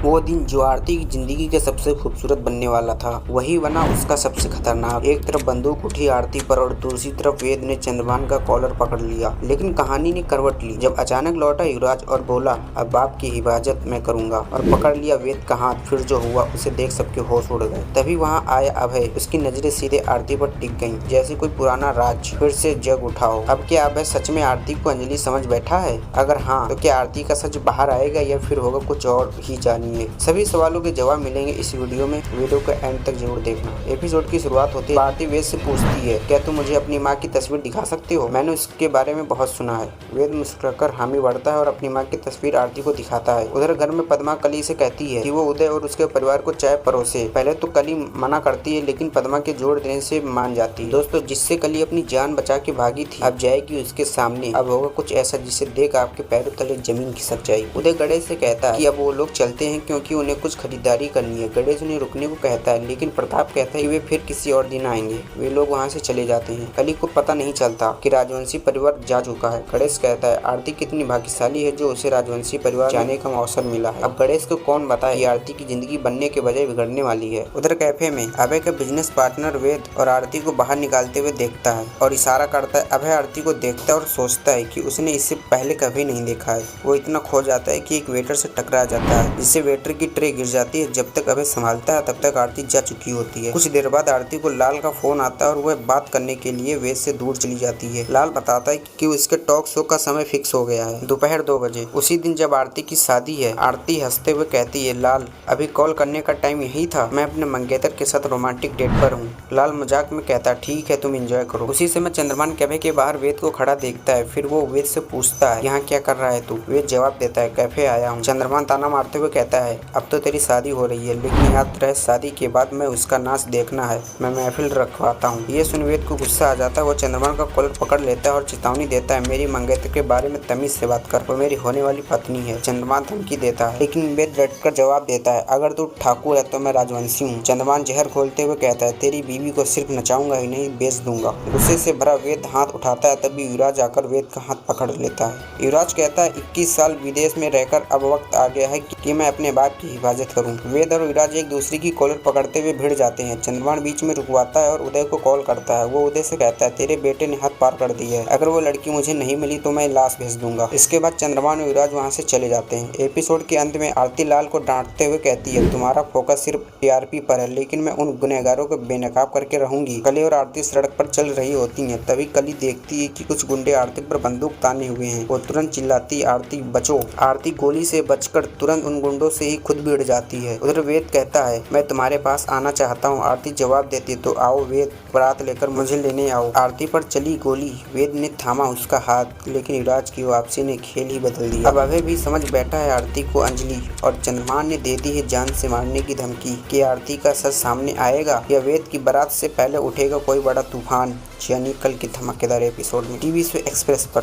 वो दिन जो आरती की जिंदगी के सबसे खूबसूरत बनने वाला था वही बना उसका सबसे खतरनाक। एक तरफ बंदूक उठी आरती पर और दूसरी तरफ वेद ने चंद्रभान का कॉलर पकड़ लिया। लेकिन कहानी ने करवट ली जब अचानक लौटा युवराज और बोला, अब बाप की हिफाजत मैं करूंगा, और पकड़ लिया वेद का हाथ। फिर जो हुआ उसे देख सबके होश उड़ गए। तभी वहाँ आया अभय। उसकी नजरें सीधे आरती पर टिक गईं, जैसे कोई पुराना राज फिर से जग उठा हो। अब क्या अभय सच में आरती को अंजलि समझ बैठा है? अगर हाँ तो क्या आरती का सच बाहर आएगा या फिर होगा कुछ और ही? जानिए। सभी सवालों के जवाब मिलेंगे इस वीडियो में। वीडियो को एंड तक जरूर देखना। एपिसोड की शुरुआत होती है आरती वेद से पूछती है, क्या तुम मुझे अपनी माँ की तस्वीर दिखा सकते हो? मैंने उसके बारे में बहुत सुना है। वेद मुस्कुराकर हामी बढ़ता है और अपनी माँ की तस्वीर आरती को दिखाता है। उधर घर में पद्मा कली से कहती है कि वो उदय और उसके परिवार को चाय परोसे। पहले तो कली मना करती है लेकिन पद्मा के जोर देने से मान जाती है। दोस्तों, जिससे कली अपनी जान बचा के भागी थी अब जाएगी उसके सामने। अब होगा कुछ ऐसा जिसे देख आपके पैरों तले जमीन खिसक जाएगी। उदय गणेश से कहता है कि अब वो लोग चलते हैं क्योंकि उन्हें कुछ खरीदारी करनी है। गणेश उन्हें रुकने को कहता है लेकिन प्रताप कहता है कि वे फिर किसी और दिन आएंगे। वे लोग वहाँ से चले जाते हैं। कली को पता नहीं चलता कि राजवंशी परिवार जा चुका है। गणेश कहता है आरती कितनी भाग्यशाली है जो उसे राजवंशी परिवार जाने का अवसर मिला है। अब गणेश को कौन बताए कि आरती की जिंदगी बनने के बजाय बिगड़ने वाली है। उधर कैफे में अभय का बिजनेस पार्टनर वेद और आरती को बाहर निकालते हुए देखता है और इशारा करता है। अभय आरती को देखता है और सोचता है कि उसने इससे पहले कभी नहीं देखा है। वो इतना खो जाता है कि एक वेटर से टकरा जाता है जिससे वेटर की ट्रे गिर जाती है। जब तक अभय संभालता है तब तक आरती जा चुकी होती है। कुछ देर बाद आरती को लाल का फोन आता है और वह बात करने के लिए वेद से दूर चली जाती है। लाल बताता है कि उसके टॉक शो का समय फिक्स हो गया है, दोपहर 2 बजे, उसी दिन जब आरती की शादी है। आरती हंसते हुए कहती है, लाल अभी कॉल करने का टाइम यही था, मैं अपने मंगेतर के साथ रोमांटिक डेट पर हूँ। लाल मजाक में कहता है, ठीक है तुम एंजॉय करो। उसी समय चंद्रभान कैफे के बाहर वेद को खड़ा देखता है। फिर वो वेद से पूछता है, यहाँ क्या कर रहा है तू? वेद जवाब देता है, कैफे आया हूँ। चंद्रभान ताना मारते हुए कहता है, अब तो तेरी शादी हो रही है लेकिन याद रहे शादी के बाद मैं उसका नाच देखना है, मैं महफिल रखवाता हूँ। ये सुन वेद को गुस्सा आ जाता है। वो चंद्रभान का कॉलर पकड़ लेता है और चेतावनी देता है, मेरी मंगेतर के बारे में तमीज से बात कर, वो मेरी होने वाली पत्नी है। चंद्रभान धमकी देता है लेकिन वेद डटकर जवाब देता है, अगर तू ठाकुर है तो मैं राजवंशी हूँ। चंद्रभान जहर खोलते हुए कहता है, तेरी बीवी को सिर्फ नचाऊंगा ही नहीं बेच दूंगा। गुस्से से भरा वेद हाथ उठाता है तभी युवराज आकर वेद का हाथ पकड़ लेता है। युवराज कहता है, 21 साल विदेश में रहकर अब वक्त आ गया है कि मैं अपने बाप की हिफाजत करूं। वेद और युवराज एक दूसरे की कॉलर पकड़ते हुए भिड़ जाते हैं। चंद्रभान बीच में रुकवाता है और उदय को कॉल करता है। वो उदय से कहता है, तेरे बेटे ने हद पार कर दी है, अगर वो लड़की मुझे नहीं मिली तो मैं लाश भेज दूंगा। इसके बाद चंद्रभान और युवराज वहाँ से चले जाते हैं। एपिसोड के अंत में आरती लाल को डांटते हुए कहती है, तुम्हारा फोकस सिर्फ टीआरपी पर है लेकिन मैं उन गुनहगारों को बेनकाब करके रहूंगी। कली और आरती सड़क पर चल रही होती है। तभी कली देखती है कि कुछ गुंडे आरती पर बंदूक ताने हुए हैं। वो तुरंत चिल्लाती, आरती बचो। आरती गोली से बचकर तुरंत उन गुंडों से ही खुद भिड़ जाती है। उधर वेद कहता है, मैं तुम्हारे पास आना चाहता हूँ। आरती जवाब देती है, तो आओ वेद, बारात लेकर मुझे लेने आओ। आरती पर चली गोली। वेद ने थामा उसका हाथ लेकिन युवराज की वापसी ने खेल ही बदल दिया। अब अभय भी समझ बैठा है आरती को अंजलि और चंद्रभान ने दे दी है जान से मारने की धमकी। कि आरती का सच सामने आएगा या वेद की बारात से पहले उठेगा कोई बड़ा तूफान? यानी कल की धमाकेदार एपिसोड में टीवी एक्सप्रेस पर।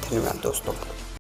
धन्यवाद दोस्तों।